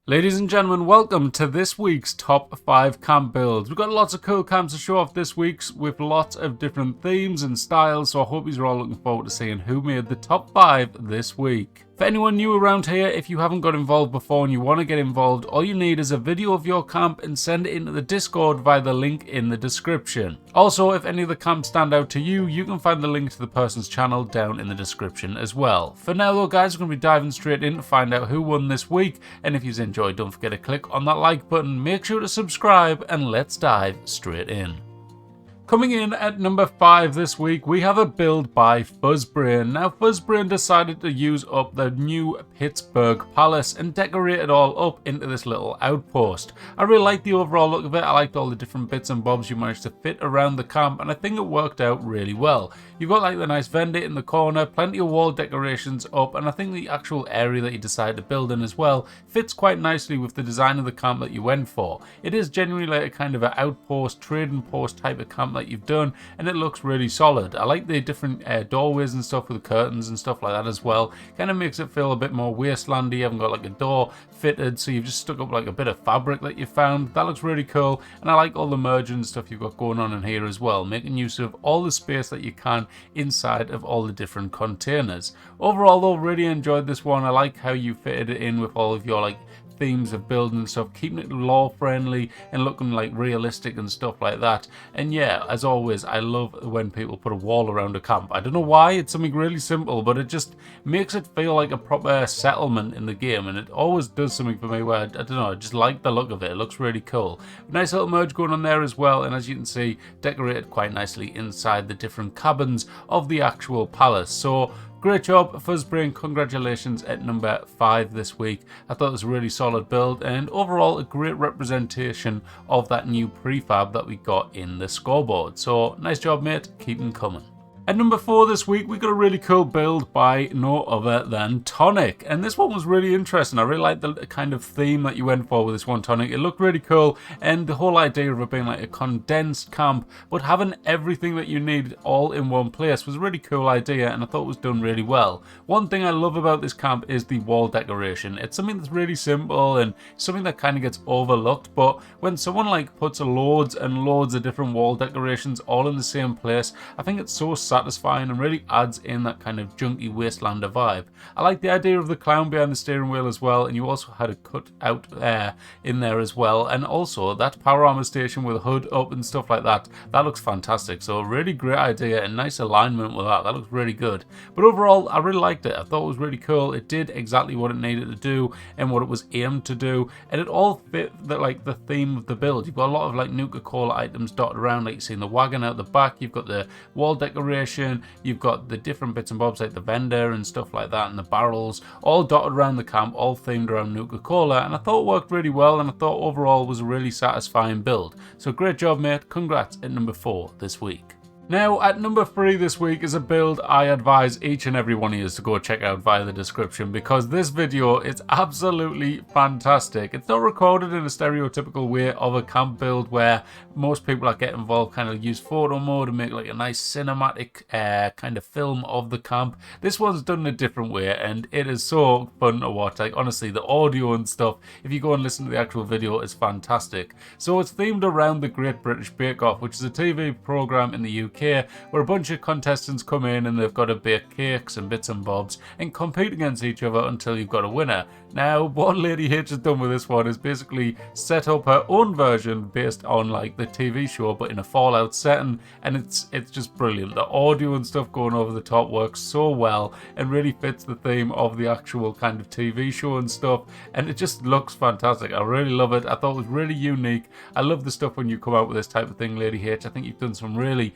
Ladies and gentlemen, welcome to this week's top 5 camp builds. We've got lots of cool camps to show off this week with lots of different themes and styles, so I hope you're all looking forward to seeing who made the top 5 this week. For anyone new around here, if you haven't got involved before and you want to get involved, all you need is a video of your camp and send it into the Discord via the link in the description. Also, if any of the camps stand out to you, you can find the link to the person's channel down in the description as well. For now though guys, we're going to be diving straight in to find out who won this week, and if you've enjoyed, don't forget to click on that like button, make sure to subscribe, and let's dive straight in. Coming in at number 5 this week, we have a build by Fuzzbrain. Now, Fuzzbrain decided to use up the new Pittsburgh Palace and decorate it all up into this little outpost. I really like the overall look of it. I liked all the different bits and bobs you managed to fit around the camp, and I think it worked out really well. You've got like the nice vendor in the corner, plenty of wall decorations up, and I think the actual area that you decided to build in as well fits quite nicely with the design of the camp that you went for. It is genuinely like a kind of an outpost, trading post type of camp that you've done, and it looks really solid. I like the different doorways and stuff with the curtains and stuff like that as well. Kind of makes it feel a bit more wastelandy. You haven't got like a door fitted, so you've just stuck up like a bit of fabric that you found. That looks really cool, and I like all the merging and stuff you've got going on in here as well, making use of all the space that you can inside of all the different containers. Overall though, really enjoyed this one. I like how you fitted it in with all of your like themes of building and stuff, keeping it law friendly and looking like realistic and stuff like that. And yeah, as always, I love when people put a wall around a camp. I don't know why, it's something really simple, but it just makes it feel like a proper settlement in the game, and it always does something for me where I don't know, I just like the look of it. It looks really cool. Nice little merge going on there as well, and as you can see, decorated quite nicely inside the different cabins of the actual palace. So great job, Fuzzbrain. Congratulations at number 5 this week. I thought it was a really solid build, and overall a great representation of that new prefab that we got in the scoreboard. So nice job, mate. Keep them coming. At number 4 this week, we got a really cool build by no other than Tonic. And this one was really interesting. I really liked the kind of theme that you went for with this one, Tonic. It looked really cool, and the whole idea of it being like a condensed camp, but having everything that you need all in one place was a really cool idea, and I thought it was done really well. One thing I love about this camp is the wall decoration. It's something that's really simple and something that kind of gets overlooked, but when someone like puts loads and loads of different wall decorations all in the same place, I think it's so satisfying and really adds in that kind of junky wastelander vibe. I like the idea of the clown behind the steering wheel as well, and you also had a cut out air in there as well, and also that power armor station with a hood up and stuff like that. That looks fantastic. So a really great idea and nice alignment with that. That looks really good. But overall, I really liked it. I thought it was really cool. It did exactly what it needed to do and what it was aimed to do, and it all fit the theme of the build. You've got a lot of like Nuka-Cola items dotted around, like you see in the wagon out the back. You've got the wall decoration, you've got the different bits and bobs like the vendor and stuff like that, and the barrels all dotted around the camp, all themed around Nuka-Cola, and I thought it worked really well, and I thought overall was a really satisfying build. So great job, mate. Congrats at number 4 this week. Now, at number 3 this week is a build I advise each and every one of you to go check out via the description, because this video is absolutely fantastic. It's not recorded in a stereotypical way of a camp build where most people that get involved kind of use photo mode and make like a nice cinematic kind of film of the camp. This one's done in a different way, and it is so fun to watch. Like honestly, the audio and stuff, if you go and listen to the actual video, is fantastic. So it's themed around the Great British Bake Off, which is a TV program in the UK where a bunch of contestants come in and they've got to bake cakes and bits and bobs and compete against each other until you've got a winner. Now, what Lady H has done with this one is basically set up her own version based on like the TV show, but in a Fallout setting, and it's just brilliant. The audio and stuff going over the top works so well and really fits the theme of the actual kind of TV show and stuff, and it just looks fantastic. I really love it. I thought it was really unique. I love the stuff when you come out with this type of thing, Lady H. I think you've done some really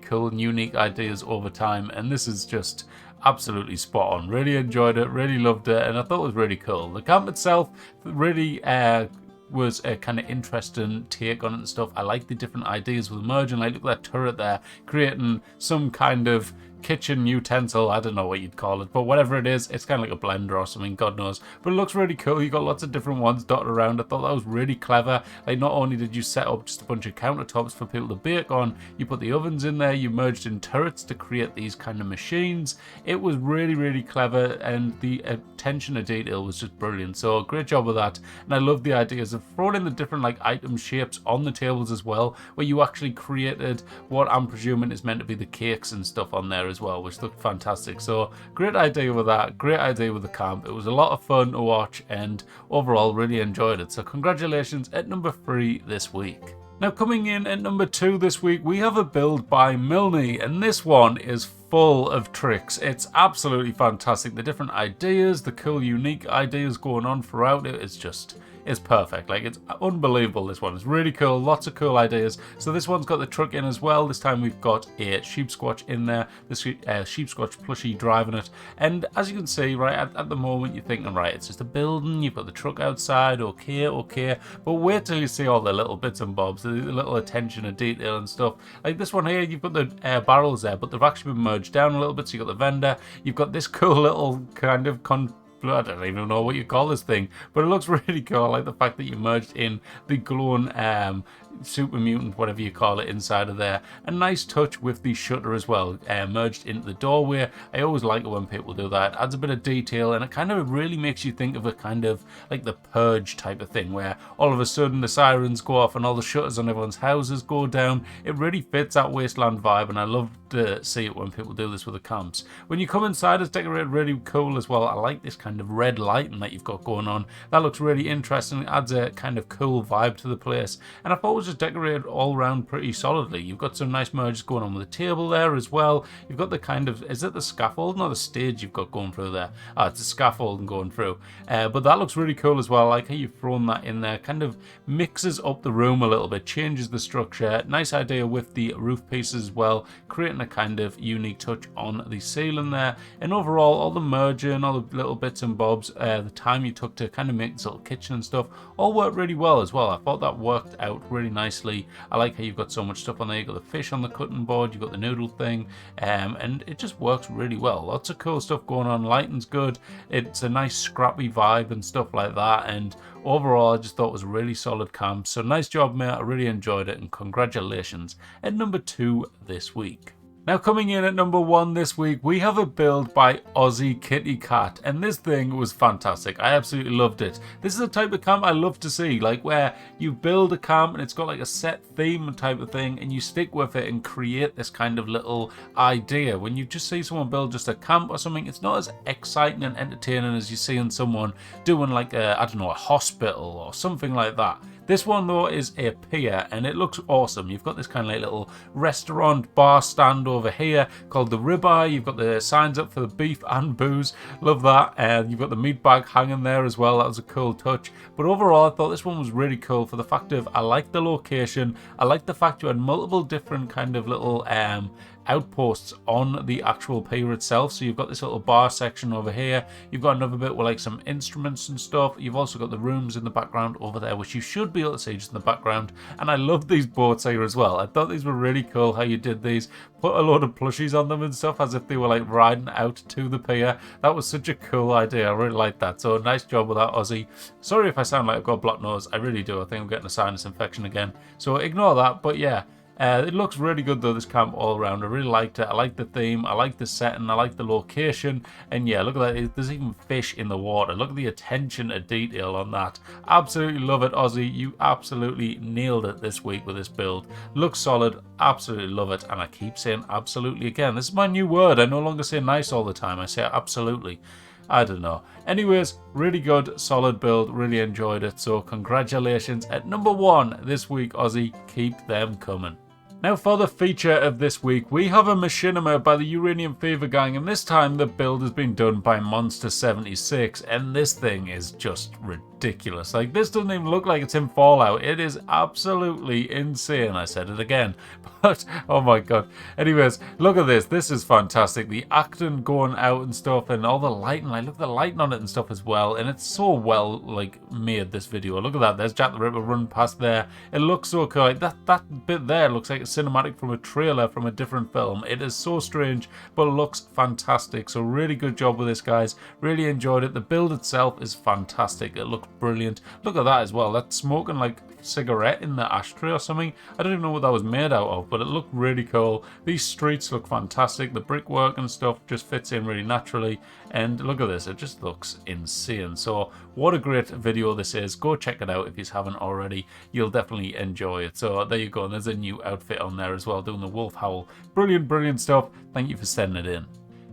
cool and unique ideas over time, and this is just absolutely spot on. Really enjoyed it, really loved it, and I thought it was really cool. The camp itself really was a kind of interesting take on it and stuff. I like the different ideas with merging. Like look at that turret there, creating some kind of kitchen utensil. I don't know what you'd call it, but whatever it is, it's kind of like a blender or something, God knows. But it looks really cool. You got lots of different ones dotted around. I thought that was really clever. Like, not only did you set up just a bunch of countertops for people to bake on, you put the ovens in there, you merged in turrets to create these kind of machines. It was really, really clever, and the attention to detail was just brilliant. So great job with that. And I love the ideas of throwing in the different like item shapes on the tables as well, where you actually created what I'm presuming is meant to be the cakes and stuff on there as well, which looked fantastic. So great idea with that, great idea with the camp. It was a lot of fun to watch, and overall really enjoyed it. So congratulations at number 3 this week. Now, coming in at number 2 this week, we have a build by Milne, and this one is full of tricks. It's absolutely fantastic. The different ideas, the cool, unique ideas going on throughout it, it's perfect. Like, it's unbelievable, this one. It's really cool, lots of cool ideas. So this one's got the truck in as well. This time we've got a sheep squatch in there, the sheep squatch plushie driving it. And as you can see, right, at the moment you're thinking, right, it's just a building, you've got the truck outside, okay. But wait till you see all the little bits and bobs, the little attention to detail and stuff. Like this one here, you've got the barrels there, but they've actually been merged down a little bit. So you've got the vendor, you've got this cool little kind of I don't even know what you call this thing, but it looks really cool. I like the fact that you merged in the glowing super mutant, whatever you call it, inside of there. A nice touch with the shutter as well, merged into the doorway. I always like it when people do that. It adds a bit of detail, and it kind of really makes you think of a kind of like the Purge type of thing, where all of a sudden the sirens go off and all the shutters on everyone's houses go down. It really fits that wasteland vibe, and I love to see it when people do this with the camps. When you come inside, it's decorated really cool as well. I like this kind of red lighting that you've got going on. That looks really interesting. It adds a kind of cool vibe to the place, and I thought it was just decorated all around pretty solidly. You've got some nice merges going on with the table there as well. You've got the kind of, is it the scaffold? No, the stage you've got going through there. It's a scaffolding going through. But that looks really cool as well. I like how you've thrown that in there. Kind of mixes up the room a little bit, changes the structure. Nice idea with the roof pieces as well, creating a kind of unique touch on the ceiling there. And overall, all the merging, all the little bits and bobs, the time you took to kind of make this little kitchen and stuff, all worked really well as well. I thought that worked out really nicely. I like how you've got so much stuff on there. You've got the fish on the cutting board, you've got the noodle thing, and it just works really well. Lots of cool stuff going on. Lighting's good. It's a nice scrappy vibe and stuff like that, and overall I just thought it was a really solid camp. So nice job, mate. I really enjoyed it, and congratulations at number 2 this week. Now, coming in at number 1 this week, we have a build by Aussie Kitty Cat, and this thing was fantastic. I absolutely loved it. This is the type of camp I love to see, like where you build a camp and it's got like a set theme type of thing, and you stick with it and create this kind of little idea. When you just see someone build just a camp or something, it's not as exciting and entertaining as you seeing someone doing like a, I don't know, a hospital or something like that. This one though is a pier, and it looks awesome. You've got this kind of like little restaurant bar stand over here called the Ribeye. You've got the signs up for the beef and booze. Love that. And you've got the meat bag hanging there as well. That was a cool touch. But overall, I thought this one was really cool for the fact of, I like the location. I like the fact you had multiple different kind of little outposts on the actual pier itself. So you've got this little bar section over here. You've got another bit with like some instruments and stuff. You've also got the rooms in the background over there, which you should be able to see just in the background. And I love these boats here as well. I thought these were really cool how you did these. Put a load of plushies on them and stuff as if they were like riding out to the pier. That was such a cool idea. I really like that. So nice job with that, Aussie. Sorry if I sound like I've got a blocked nose. I really do. I think I'm getting a sinus infection again. So ignore that. But yeah. It looks really good though, this camp all around. I really liked it. I like the theme, I like the setting, I like the location, and yeah, look at that. There's even fish in the water. Look at the attention to detail on that. Absolutely love it, Aussie. You absolutely nailed it this week with this build. Looks solid, absolutely love it, and I keep saying absolutely again. This is my new word. I no longer say nice all the time. I say absolutely. I don't know. Anyways, really good, solid build. Really enjoyed it. So congratulations at number 1 this week, Aussie. Keep them coming. Now for the feature of this week, we have a machinima by the Uranium Fever Gang, and this time the build has been done by Monster76, and this thing is just ridiculous. Like, this doesn't even look like it's in Fallout. It is absolutely insane. I said it again, but oh my god. Anyways, look at this. This is fantastic. The acting going out and stuff, and all the lighting. Like, look at the lighting on it and stuff as well, and it's so well like made, this video. Look at that. There's Jack the Ripper running past there. It looks so cool. Like, that bit there looks like it's cinematic from a trailer from a different film. It is so strange, but looks fantastic. So really good job with this, guys. Really enjoyed it. The build itself is fantastic. It looks brilliant. Look at that as well. That's smoking like cigarette in the ashtray or something. I don't even know what that was made out of, but it looked really cool. These streets look fantastic. The brickwork and stuff just fits in really naturally, and look at this, it just looks insane. So what a great video this is. Go check it out if you haven't already. You'll definitely enjoy it. So there you go, and there's a new outfit on there as well, doing the wolf howl. Brilliant stuff. Thank you for sending it in.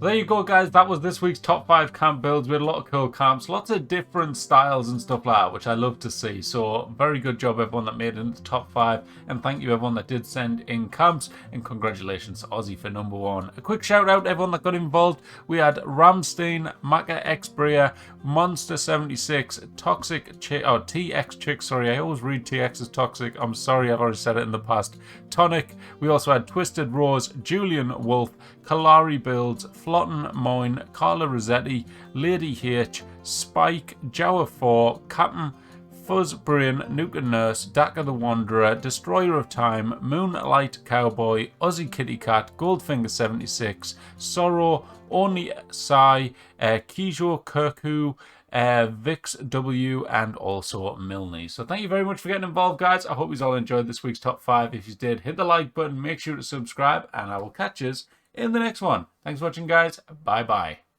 There you go, guys. That was this week's top 5 camp builds. We had a lot of cool camps, lots of different styles and stuff like that, which I love to see. So very good job, everyone that made it into the top 5, and thank you everyone that did send in camps, and congratulations to Aussie for number 1. A quick shout out to everyone that got involved. We had Ramstein, Maka X Bria, Monster 76, Toxic Chick, oh TX Chick, sorry, I always read TX as Toxic. I'm sorry, I've already said it in the past. Tonic. We also had Twisted Rose, Julian Wolf, Kalari Builds, Flotten Moyne, Carla Rossetti, Lady H, Spike, Jawa 4, Captain, Fuzz Brain, Nuka Nurse, Daka the Wanderer, Destroyer of Time, Moonlight Cowboy, Aussie Kitty Cat, Goldfinger 76, Sorrow, Oni Sai, Kijo Kirku, Vix W, and also Milne. So thank you very much for getting involved, guys. I hope you all enjoyed this week's top 5. If you did, hit the like button, make sure to subscribe, and I will catch you in the next one. Thanks for watching, guys. Bye bye.